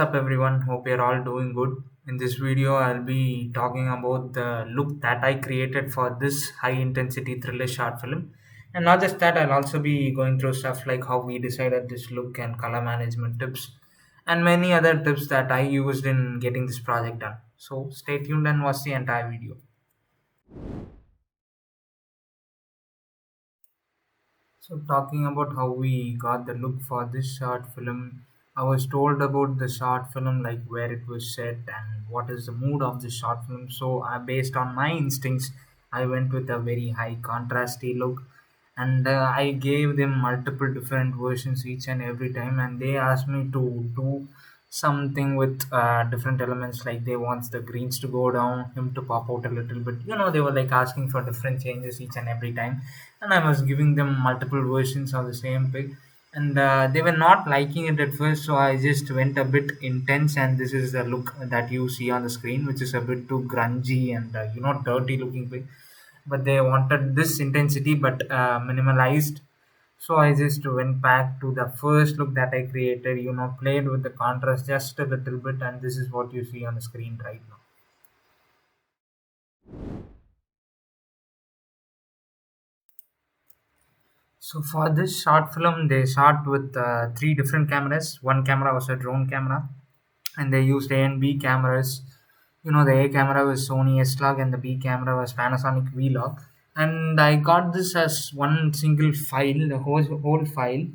up everyone? Hope you're all doing good. In this video, I'll be talking about the look that I created for this high intensity thriller short film. And not just that, I'll also be going through stuff like how we decided this look and color management tips and many other tips that I used in getting this project done. So stay tuned and watch the entire video. So, talking about how we got the look for this short film, I was told about the short film, like where it was set and what is the mood of the short film. So, based on my instincts, I went with a very high contrasty look, and I gave them multiple different versions each and every time, and they asked me to do something with different elements, like they want the greens to go down, him to pop out a little bit. They were like asking for different changes each and every time, and I was giving them multiple versions of the same pic, and they were not liking it at first. So I just went a bit intense, and this is the look that you see on the screen, which is a bit too grungy and dirty looking pic. But they wanted this intensity, but minimalized. So I just went back to the first look that I created. Played with the contrast just a little bit, and this is what you see on the screen right now. So for this short film, they shot with three different cameras. One camera was a drone camera, and they used A and B cameras. The A camera was Sony S-Log, and the B camera was Panasonic V-Log. And I got this as one single file, the whole file,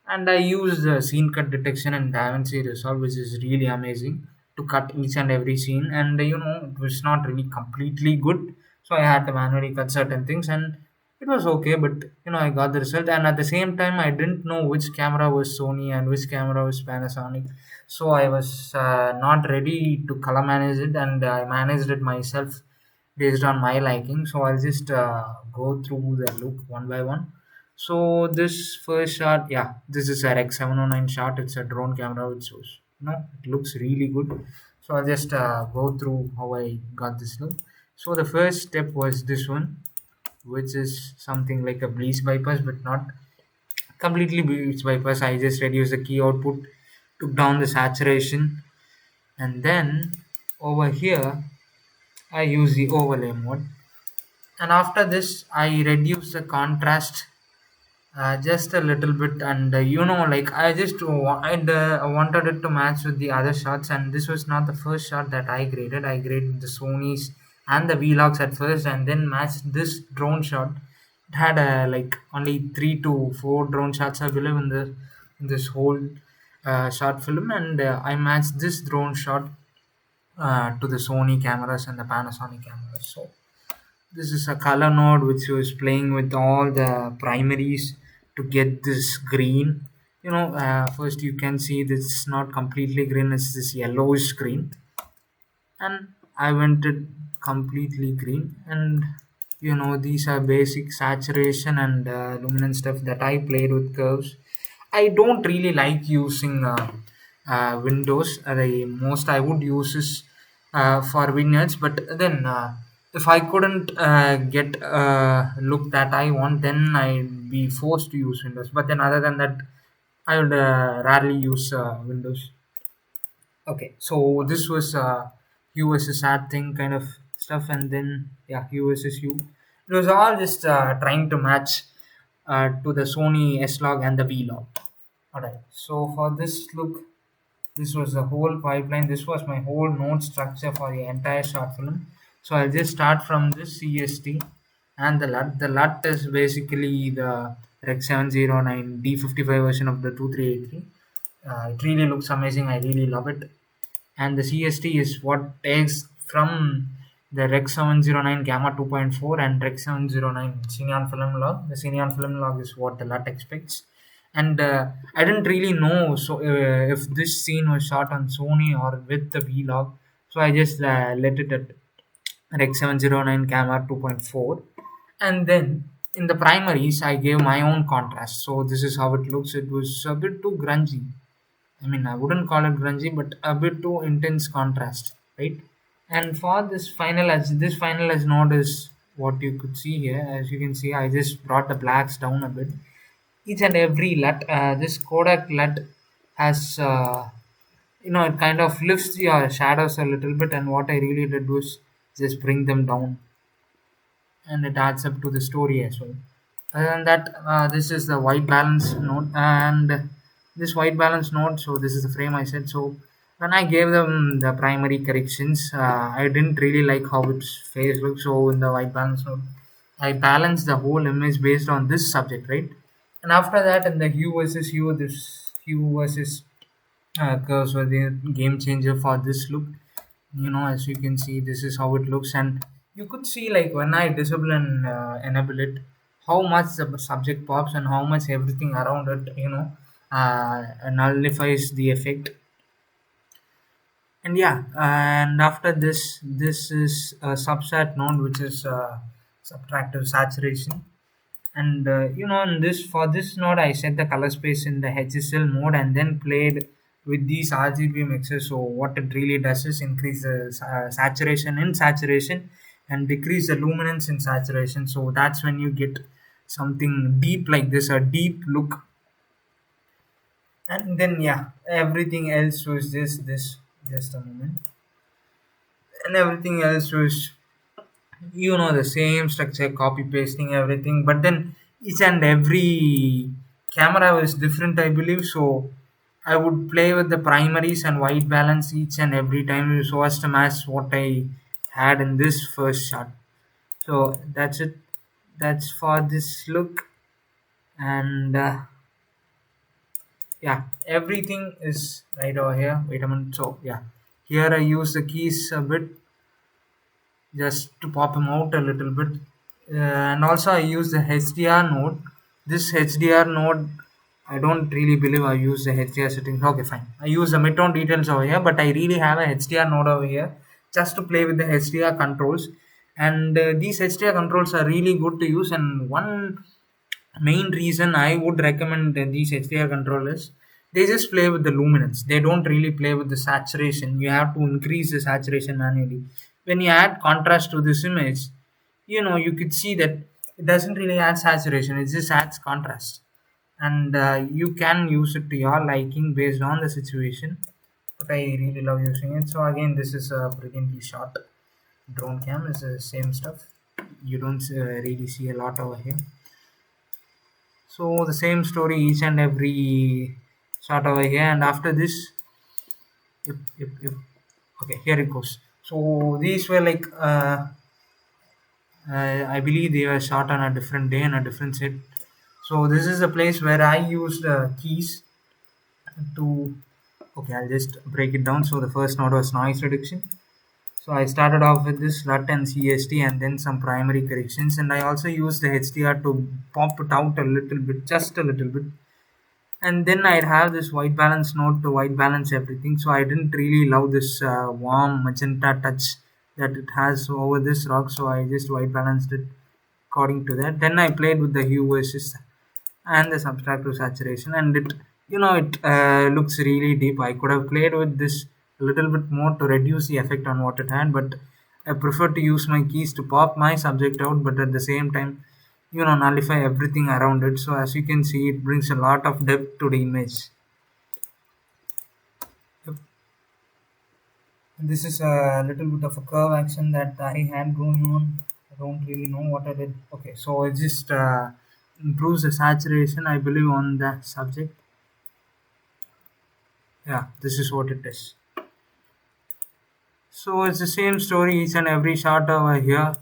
and I used scene cut detection and Davinci Resolve, which is really amazing to cut each and every scene. And it was not really completely good, so I had to manually cut certain things, and it was okay. But I got the result, and at the same time, I didn't know which camera was Sony and which camera was Panasonic, so I was not ready to color manage it, and I managed it myself based on my liking. So I'll just go through the look one by one. So this first shot, yeah, this is a Rex 709 shot. It's a drone camera, which was, it looks really good. So I'll just go through how I got this look. So the first step was this one, which is something like a bleach bypass, but not completely bleach bypass. I just reduced the key output, took down the saturation, and then over here I use the overlay mode. And after this, I reduce the contrast just a little bit, and like I just wanted it to match with the other shots. And this was not the first shot that I graded. I graded the Sony's and the vlogs at first, and then matched this drone shot. It had like only 3 to 4 drone shots, I believe, in this whole short film, and I matched this drone shot to the Sony cameras and the Panasonic cameras. So this is a color node which was playing with all the primaries to get this green. First you can see this is not completely green, it's this yellowish green, and I went it completely green. And these are basic saturation and luminance stuff that I played with curves. I don't really like using windows. The most I would use is for vignettes, but then if I couldn't get a look that I want, then I'd be forced to use windows. But then other than that, I would rarely use windows. Okay, so this was U versus sad thing kind of stuff, and then yeah, U versus U. It was all just trying to match to the Sony S-Log and the V-Log. Alright, so for this look, this was the whole pipeline. This was my whole node structure for the entire short film. So I'll just start from this CST and the LUT. The LUT is basically the Rex 709 D55 version of the 2383. It really looks amazing. I really love it. And the CST is what takes from the Rex 709 Gamma 2.4 and Rex 709 Cineon film log. The Cineon film log is what the LUT expects. And I didn't really know if this scene was shot on Sony or with the vlog, so I just let it at Rex 709 camera 2.4. And then in the primaries I gave my own contrast, so this is how it looks. It was a bit too grungy. I mean, I wouldn't call it grungy, but a bit too intense contrast, right? And for this final edge node is what you could see here. As you can see, I just brought the blacks down a bit. Each and every LUT, this Kodak LUT has it kind of lifts your shadows a little bit, and what I really did was just bring them down, and it adds up to the story as well. Other than that, this is the white balance node, and this white balance node. So this is the frame I said. So when I gave them the primary corrections, I didn't really like how its face looks. So in the white balance node, I balanced the whole image based on this subject, right? And after that, in the hue versus hue, this hue versus curves were the game changer for this look. As you can see, this is how it looks, and you could see, like, when I disable and enable it, how much the subject pops and how much everything around it, nullifies the effect. And yeah, and after this is a subset node, which is subtractive saturation. And in this for this node, I set the color space in the HSL mode and then played with these RGB mixes. So what it really does is increase the saturation in saturation and decrease the luminance in saturation. So that's when you get something deep like this, a deep look. And then yeah, everything else was just a moment, and everything else was the same structure, copy pasting everything, but then each and every camera was different, I believe. So I would play with the primaries and white balance each and every time so as to match what I had in this first shot. So that's it. That's for this look. And yeah, everything is right over here. Wait a minute. So yeah, here I use the keys a bit just to pop him out a little bit. And also I use the HDR node. This HDR node, I don't really believe I use the HDR settings. Okay, fine. I use the mid-tone details over here, but I really have a HDR node over here just to play with the HDR controls. And these HDR controls are really good to use. And one main reason I would recommend these HDR controllers, they just play with the luminance. They don't really play with the saturation. You have to increase the saturation manually. When you add contrast to this image, you could see that it doesn't really add saturation. It just adds contrast, and you can use it to your liking based on the situation. But I really love using it. So again, this is a brilliantly shot drone cam. It's the same stuff. You don't really see a lot over here. So the same story each and every shot over here, and after this, okay, here it goes. So these were like I believe they were shot on a different day and a different set. So this is a place where I used keys to. Okay, I'll just break it down. So the first node was noise reduction. So I started off with this LUT and CST and then some primary corrections, and I also used the HDR to pop it out a little bit, just a little bit. And then I'd have this white balance node to white balance everything. So I didn't really love this warm magenta touch that it has over this rock. So I just white balanced it according to that. Then I played with the hue versus and the subtractive saturation, and it looks really deep. I could have played with this a little bit more to reduce the effect on what it had, but I prefer to use my keys to pop my subject out, but at the same time, nullify everything around it. So as you can see, it brings a lot of depth to the image. Yep. This is a little bit of a curve action that I had going on. I don't really know what I did. Okay, so it just improves the saturation, I believe, on the subject. Yeah, this is what it is. So it's the same story each and every shot over here.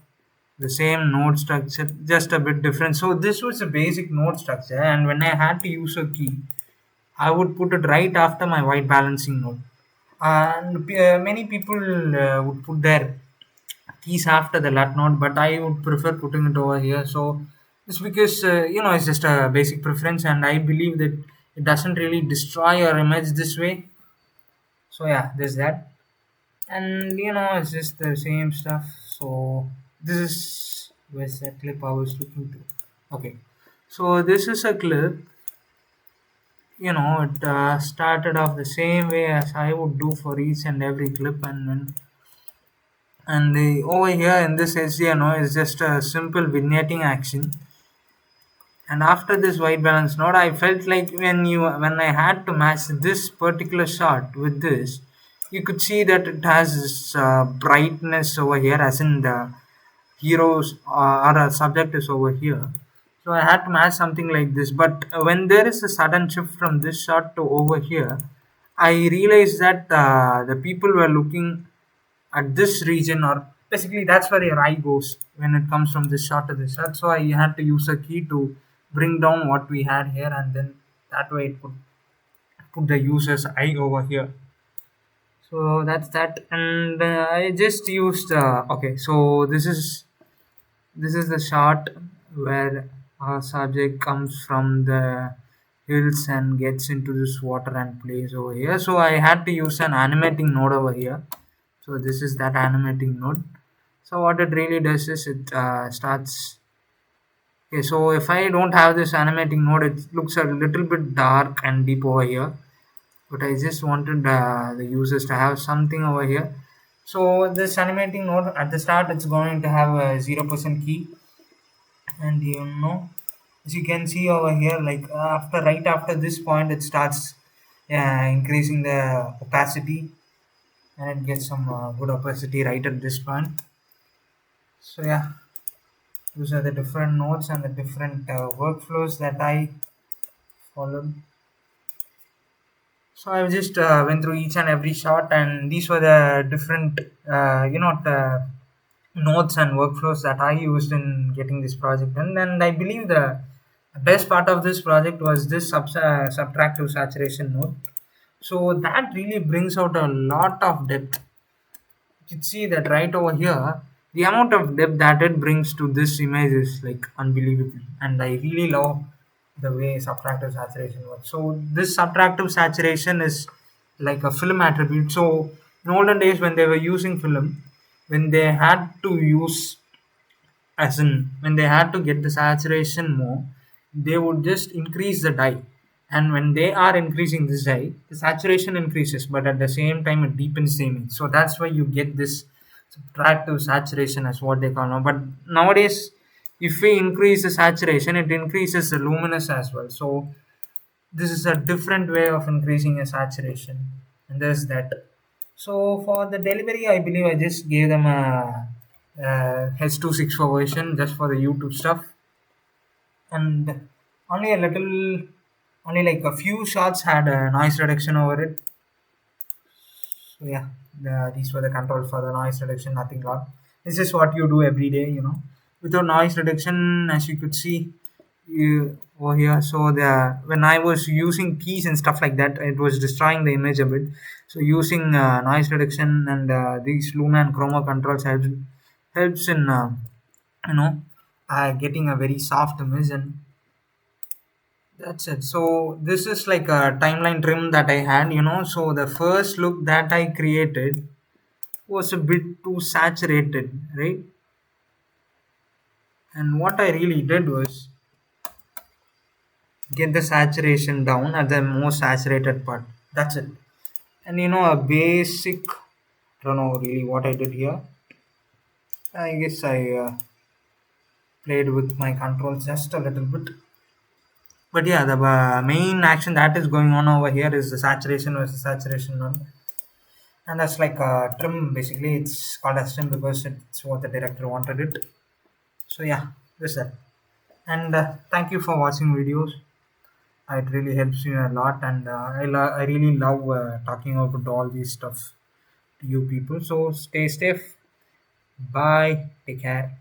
The same node structure, just a bit different. So this was a basic node structure, and when I had to use a key, I would put it right after my white balancing node. And many people would put their keys after the LUT node, but I would prefer putting it over here. So it's because it's just a basic preference, and I believe that it doesn't really destroy your image this way. So yeah, there's that. And it's just the same stuff. So this is where's that clip I was looking to. Okay, so this is a clip. It started off the same way as I would do for each and every clip, and the over here in this HDR is just a simple vignetting action. And after this white balance node, I felt like when I had to match this particular shot with this, you could see that it has this brightness over here, as in the heroes or a subject is over here. So I had to match something like this. But when there is a sudden shift from this shot to over here, I realized that the people were looking at this region, or basically that's where your eye goes when it comes from this shot to this shot. So I had to use a key to bring down what we had here, and then that way it would put the user's eye over here. So that's that. And I just used okay, so this is the shot where our subject comes from the hills and gets into this water and plays over here. So I had to use an animating node over here. So this is that animating node. So what it really does is it starts. Okay, so if I don't have this animating node, it looks a little bit dark and deep over here. But I just wanted the users to have something over here. So this animating node at the start, it's going to have a 0% key, and as you can see over here, like right after this point, it starts increasing the opacity, and it gets some good opacity right at this point. So yeah, those are the different nodes and the different workflows that I followed. So I just went through each and every shot, and these were the different, the notes and workflows that I used in getting this project done. And I believe the best part of this project was this subtractive saturation node. So that really brings out a lot of depth. You can see that right over here, the amount of depth that it brings to this image is like unbelievable, and I really love the way subtractive saturation works. So this subtractive saturation is like a film attribute. So in olden days when they were using film, when they had to use, as in when they had to get the saturation more, they would just increase the dye, and when they are increasing this dye, the saturation increases, but at the same time it deepens the image. So that's why you get this subtractive saturation, as what they call now. But nowadays, if we increase the saturation, it increases the luminous as well. So this is a different way of increasing a saturation, and there's that. So for the delivery, I believe I just gave them a H264 version just for the YouTube stuff, and only a little, only like a few shots had a noise reduction over it. So yeah, these were the controls for the noise reduction. Nothing lot. This is what you do every day, without noise reduction, as you could see over here. So the when I was using keys and stuff like that, it was destroying the image a bit. So using noise reduction and these luma and chroma controls helps in you know getting a very soft image, and that's it. So this is like a timeline trim that I had. So the first look that I created was a bit too saturated, right? And what I really did was get the saturation down at the most saturated part. That's it. And a basic, I don't know really what I did here. I guess I played with my controls just a little bit. But yeah, the main action that is going on over here is the saturation versus saturation one. And that's like a trim. Basically, it's called as trim because it's what the director wanted it. So yeah, that's that. And thank you for watching videos. It really helps me a lot, and I really love talking about all these stuff to you people. So stay safe. Bye. Take care.